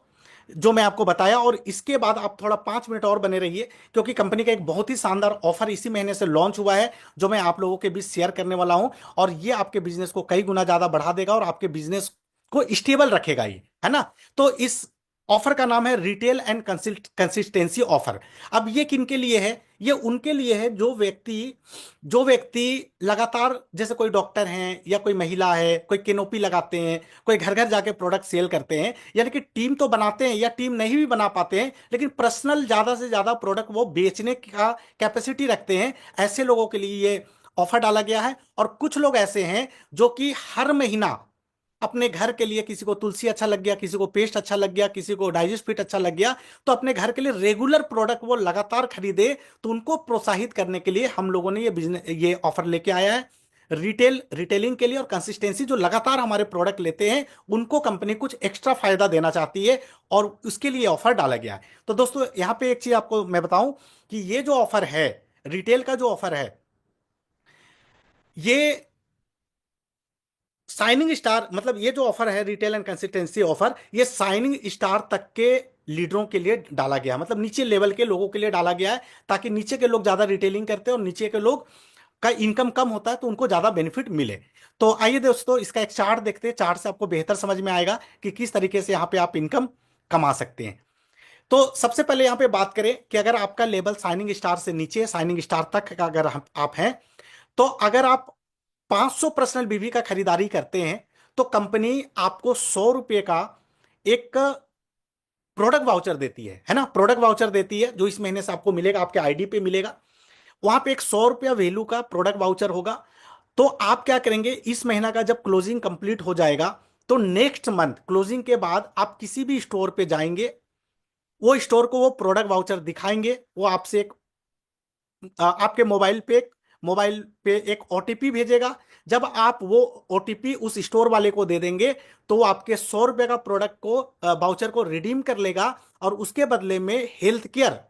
A: जो मैं आपको बताया। और इसके बाद आप थोड़ा 5 मिनट और बने रहिए, क्योंकि कंपनी का एक बहुत ही शानदार ऑफर इसी महीने से लॉन्च हुआ है, जो मैं आप लोगों के बीच शेयर करने वाला हूं। और ये आपके बिजनेस को कई गुना ज्यादा बढ़ा देगा और आपके बिजनेस को स्टेबल रखेगा, ये है ना। तो इस ऑफर का नाम है रिटेल एंड कंसिस्टेंसी ऑफर। अब ये किन के लिए है? ये उनके लिए है जो व्यक्ति लगातार, जैसे कोई डॉक्टर हैं या कोई महिला है, कोई केनोपी लगाते हैं, कोई घर घर जाके प्रोडक्ट सेल करते हैं, यानी कि टीम तो बनाते हैं या टीम नहीं भी बना पाते हैं, लेकिन पर्सनल ज्यादा से ज्यादा प्रोडक्ट वो बेचने का कैपेसिटी रखते हैं, ऐसे लोगों के लिए ये ऑफर डाला गया है। और कुछ लोग ऐसे हैं जो कि हर महीना अपने घर के लिए, किसी को तुलसी अच्छा लग गया, किसी को पेस्ट अच्छा लग गया, किसी को डाइजेस्ट फिट अच्छा लग गया, तो अपने घर के लिए रेगुलर प्रोडक्ट वो लगातार खरीदे। तो उनको प्रोत्साहित करने के लिए हम लोगों ने ये ऑफर लेके आया है। रिटेलिंग के लिए और कंसिस्टेंसी, जो लगातार हमारे प्रोडक्ट लेते हैं उनको कंपनी कुछ एक्स्ट्रा फायदा देना चाहती है, और उसके लिए ऑफर डाला गया है। तो दोस्तों यहां पे एक चीज आपको मैं बताऊं कि ये जो ऑफर है, रिटेल का जो ऑफर है, ये साइनिंग स्टार, मतलब ये जो ऑफर है रिटेल एंड कंसिस्टेंसी ऑफर, ये साइनिंग स्टार तक के लीडरों के लिए डाला गया, मतलब नीचे लेवल के लोगों के लिए डाला गया है, ताकि नीचे के लोग ज्यादा रिटेलिंग करते हैं और नीचे के लोग का इनकम कम होता है तो उनको ज्यादा बेनिफिट मिले। तो आइए दोस्तों इसका एक चार्ट देखते हैं, चार्ट से आपको बेहतर समझ में आएगा कि किस तरीके से यहाँ पे आप इनकम कमा सकते हैं। तो सबसे पहले यहाँ पे बात करें कि अगर आपका लेवल साइनिंग स्टार से नीचे साइनिंग स्टार तक का अगर आप हैं, तो अगर आप 500 पर्सनल बीवी का खरीदारी करते हैं तो कंपनी आपको 100 रुपए का एक प्रोडक्ट वाउचर देती है ना, प्रोडक्ट वाउचर देती है, जो इस महीने से आपको मिलेगा, आपके आईडी पे मिलेगा। वहां पे एक 100 रुपया वैल्यू का प्रोडक्ट वाउचर होगा। तो आप क्या करेंगे, इस महीना का जब क्लोजिंग कंप्लीट हो जाएगा तो नेक्स्ट मंथ क्लोजिंग के बाद आप किसी भी स्टोर पे जाएंगे, वो स्टोर को वो प्रोडक्ट वाउचर दिखाएंगे, वो आपसे एक आपके मोबाइल पे एक ओटीपी भेजेगा। जब आप वो ओटीपी उस स्टोर वाले को दे देंगे तो वो आपके 100 रुपए का प्रोडक्ट को वाउचर को रिडीम कर लेगा, और उसके बदले में हेल्थ केयर,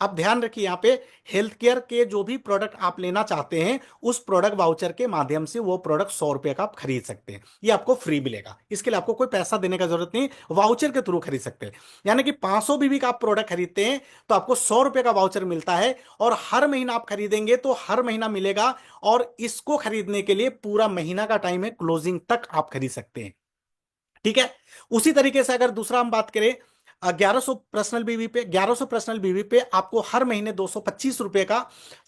A: आप ध्यान रखिए यहाँ पे, हेल्थ केयर के जो भी प्रोडक्ट आप लेना चाहते हैं उस प्रोडक्ट वाउचर के माध्यम से वो प्रोडक्ट 100 रुपए का आप खरीद सकते हैं, ये आपको फ्री मिलेगा। इसके लिए आपको कोई पैसा देने का जरूरत नहीं, वाउचर के थ्रू खरीद सकते हैं। यानी कि 500 बीबी का आप प्रोडक्ट खरीदते हैं तो आपको 100 रुपए का वाउचर मिलता है, और हर महीना आप खरीदेंगे तो हर महीना मिलेगा। और इसको खरीदने के लिए पूरा महीना का टाइम है, क्लोजिंग तक आप खरीद सकते हैं। ठीक है। उसी तरीके से अगर दूसरा हम बात करें, 1100 पर्सनल बीवी पे आपको हर महीने 225 रुपए का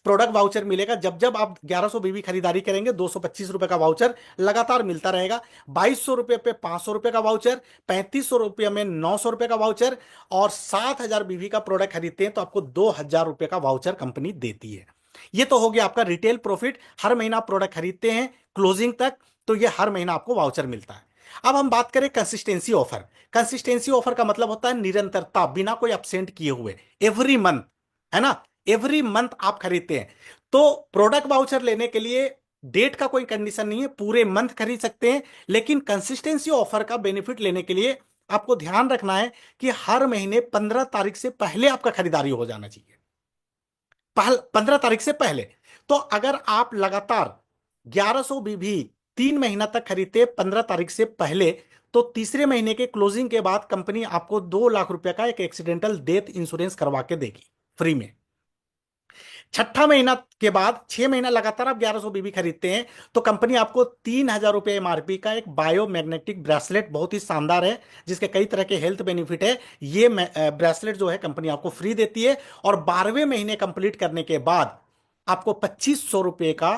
A: प्रोडक्ट वाउचर मिलेगा। जब जब आप 1100 बीवी खरीदारी करेंगे 225 रुपए का वाउचर लगातार मिलता रहेगा। 2200 रुपए पे 500 रुपए का वाउचर, 3500 रुपये में 900 रुपए का वाउचर, और 7000 बीवी का प्रोडक्ट खरीदते हैं तो आपको 2000 रुपए का वाउचर कंपनी देती है। ये तो हो गया आपका रिटेल प्रॉफिट, हर महीना प्रोडक्ट खरीदते हैं क्लोजिंग तक तो ये हर महीना आपको वाउचर मिलता है। अब हम बात करें कंसिस्टेंसी ऑफर। कंसिस्टेंसी ऑफर का मतलब होता है निरंतरता, बिना कोई अपसेंट किए हुए, एवरी मंथ, है ना, एवरी मंथ आप खरीदते हैं। तो प्रोडक्ट वाउचर लेने के लिए डेट का कोई कंडीशन नहीं है, पूरे मंथ खरीद सकते हैं। लेकिन कंसिस्टेंसी ऑफर का बेनिफिट लेने के लिए आपको ध्यान रखना है कि हर महीने 15 तारीख से पहले आपका खरीदारी हो जाना चाहिए, 15 तारीख से पहले। तो अगर आप लगातार 1100 बीबी 3 महीना तक खरीदते 15 तारीख से पहले, तो तीसरे महीने के क्लोजिंग के बाद कंपनी आपको 2 लाख रुपए का एक एक्सीडेंटल डेथ इंश्योरेंस करवा के देगी फ्री में। छठा महीना के बाद 6 महीना लगातार आप 1100 बीबी खरीदते हैं, तो कंपनी आपको 3,000 रुपए एमआरपी का एक बायोमैग्नेटिक ब्रेसलेट, बहुत ही शानदार है, जिसके कई तरह के हेल्थ बेनिफिट है, ये ब्रेसलेट जो है कंपनी आपको फ्री देती है। और 12वें महीने कंप्लीट करने के बाद आपको 2500 रुपए का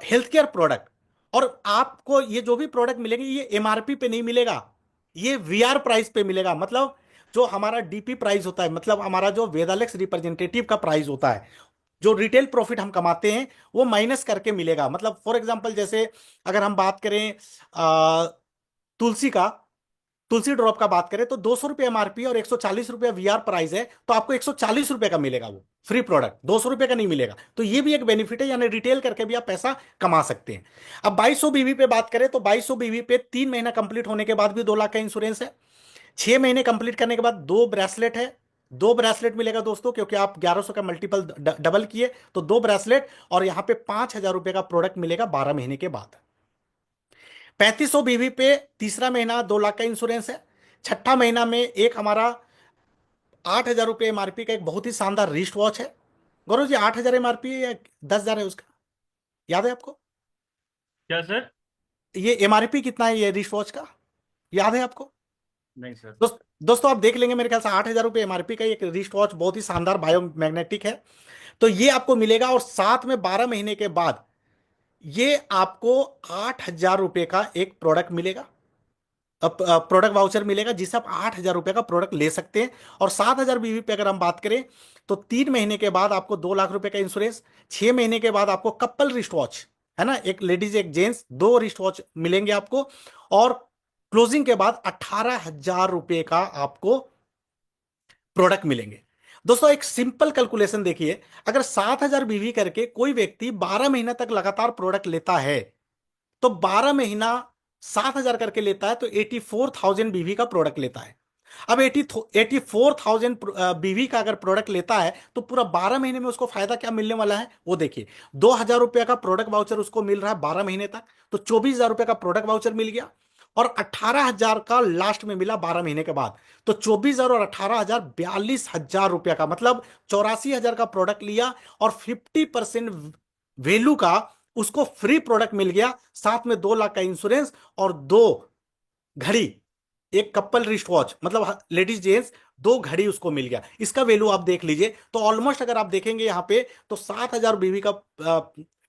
A: हेल्थ केयर प्रोडक्ट। और आपको ये जो भी प्रोडक्ट मिलेंगे ये एमआरपी पे नहीं मिलेगा, ये वीआर प्राइस पे मिलेगा। मतलब जो हमारा डीपी प्राइस होता है, मतलब हमारा जो वेदालेक्स रिप्रेजेंटेटिव का प्राइस होता है, जो रिटेल प्रॉफिट हम कमाते हैं वो माइनस करके मिलेगा। मतलब फॉर एग्जांपल जैसे अगर हम बात करें तुलसी का, तुलसी ड्रॉप का बात करें, तो 200 रुपये एमआरपी और 140 रुपये वीआर प्राइस है, तो आपको 140 रुपये का मिलेगा वो फ्री प्रोडक्ट, 200 रुपये का नहीं मिलेगा। तो ये भी एक बेनिफिट है, यानी रिटेल करके भी आप पैसा कमा सकते हैं। अब 2200 बीवी पे बात करें, तो 2200 बीवी पे 3 महीना कंप्लीट होने के बाद भी 2 लाख का इंश्योरेंस है। 6 महीने कंप्लीट करने के बाद 2 ब्रेसलेट है, 2 ब्रेसलेट मिलेगा दोस्तों, क्योंकि आप 1100 का मल्टीपल डबल किए तो 2 ब्रेसलेट, और यहां पे 5,000 रुपए का प्रोडक्ट मिलेगा 12 महीने के बाद। 3500 बीवी पे तीसरा महीना 2 लाख का इंश्योरेंस है। छठा महीना में एक हमारा 8,000 रुपये एमआरपी का एक बहुत ही शानदार रिस्ट वॉच है। गौरव जी, 8,000 एमआरपी या 10,000 है उसका, याद है आपको?
B: क्या सर?
A: ये एमआरपी कितना है ये रिस्ट वॉच का, याद है आपको?
B: नहीं सर।
A: दोस्तों आप देख लेंगे, मेरे ख्याल से 8,000 रुपये एमआरपी का एक रिस्ट वॉच बहुत ही शानदार बायोमैग्नेटिक है। तो ये आपको मिलेगा, और साथ में 12 महीने के बाद ये आपको 8,000 रुपये का एक प्रोडक्ट मिलेगा, प्रोडक्ट वाउचर मिलेगा, जिससे आप 8,000 रुपये का प्रोडक्ट ले सकते हैं। और 7,000 बीवी पे अगर हम बात करें, तो 3 महीने के बाद आपको 2 लाख रुपए का इंश्योरेंस। 6 महीने के बाद आपको कपल रिस्ट वॉच, है ना, एक लेडीज एक जेंट्स, 2 रिस्ट वॉच मिलेंगे आपको। और क्लोजिंग के बाद 18,000 रुपये का आपको प्रोडक्ट मिलेंगे। दोस्तों एक सिंपल कैलकुलेशन देखिए, अगर 7,000 बीवी करके कोई व्यक्ति 12 महीना तक लगातार प्रोडक्ट लेता है, तो 12 महीना 7,000 करके लेता है, तो 84,000 बीवी का प्रोडक्ट लेता है। अब 84,000 बीवी का अगर प्रोडक्ट लेता है, तो पूरा 12 महीने में उसको फायदा क्या मिलने वाला है वो देखिए। 2,000 रुपये का प्रोडक्ट वाउचर उसको मिल रहा है 12 महीने तक, तो 24,000 रुपये का प्रोडक्ट वाउचर मिल गया। और 18,000 का लास्ट में मिला 12 महीने के बाद, तो 24,000 और 18,000 42,000 रुपये का, मतलब 84,000 का प्रोडक्ट लिया, और 50% वैल्यू का उसको फ्री प्रोडक्ट मिल गया, साथ में 2 लाख का इंश्योरेंस और 2 घड़ी, एक कपल रिस्ट वॉच, मतलब लेडीज जेंट्स, 2 घड़ी उसको मिल गया। इसका वैल्यू आप देख लीजिए, तो ऑलमोस्ट अगर आप देखेंगे यहां पे, तो 7,000 बीवी का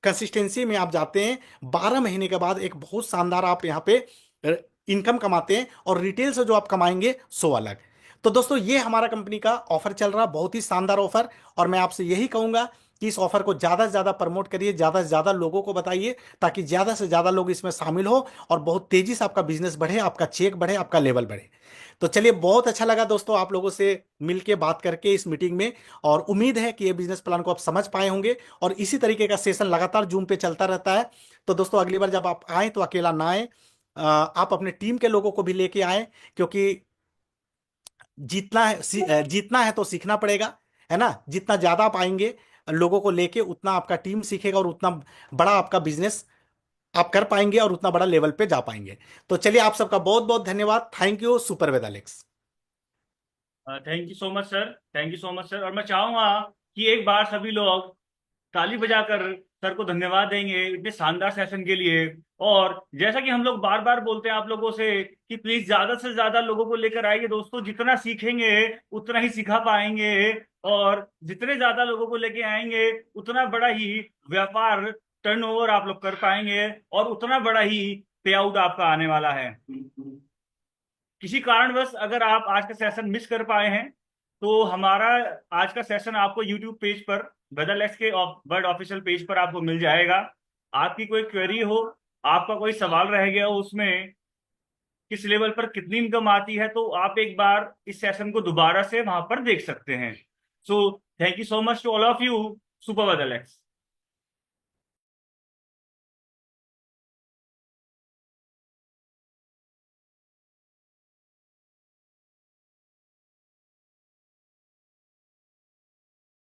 A: कंसिस्टेंसी में आप जाते हैं, 12 महीने के बाद एक बहुत शानदार आप यहां पे इनकम कमाते हैं, और रिटेल से जो आप कमाएंगे सो अलग। तो दोस्तों ये हमारा कंपनी का ऑफर चल रहा, बहुत ही शानदार ऑफर, और मैं आपसे यही कहूंगा कि इस ऑफर को ज्यादा से ज्यादा प्रमोट करिए, ज्यादा से ज्यादा लोगों को बताइए, ताकि ज्यादा से ज्यादा लोग इसमें शामिल हो, और बहुत तेजी से आपका बिजनेस बढ़े, आपका चेक बढ़े, आपका लेवल बढ़े। तो चलिए, बहुत अच्छा लगा दोस्तों आप लोगों से मिलके बात करके इस मीटिंग में, और उम्मीद है कि ये बिजनेस प्लान को आप समझ पाए होंगे, और इसी तरीके का सेशन लगातार जूम पे चलता रहता है। तो दोस्तों अगली बार जब आप आए तो अकेला ना आए, आप अपने टीम के लोगों को भी लेके आए, क्योंकि जीतना है तो सीखना पड़ेगा, है ना। जितना ज्यादा आप आएंगे लोगों को लेके, उतना आपका टीम सीखेगा, और उतना बड़ा आपका बिजनेस आप कर पाएंगे, और उतना बड़ा लेवल पे जा पाएंगे। तो चलिए, आप सबका बहुत बहुत धन्यवाद, थैंक यू, सुपर वेदालेक्स।
B: Thank you so much sir, thank you so much sir. और मैं चाहूंगा कि एक बार सभी लोग ताली बजाकर सर को धन्यवाद देंगे इतने शानदार सेशन के लिए। और जैसा कि हम लोग बार बार बोलते हैं आप लोगों से कि प्लीज ज्यादा से ज्यादा लोगों को लेकर आइए दोस्तों, जितना सीखेंगे उतना ही सिखा पाएंगे, और जितने ज्यादा लोगों को लेके आएंगे उतना बड़ा ही व्यापार टर्नओवर आप लोग कर पाएंगे, और उतना बड़ा ही पे आउट आपका आने वाला है। किसी कारणवश अगर आप आज का सेशन मिस कर पाए हैं, तो हमारा आज का सेशन आपको यूट्यूब पेज पर, वेदरलेक्स के वर्ड ऑफिशियल पेज पर आपको मिल जाएगा। आपकी कोई क्वेरी हो आपका कोई सवाल रह गया हो उसमें, किस लेवल पर कितनी इनकम आती है, तो आप एक बार इस सेशन को दोबारा से वहां पर देख सकते हैं। So thank you so much to all of you. Super Alex.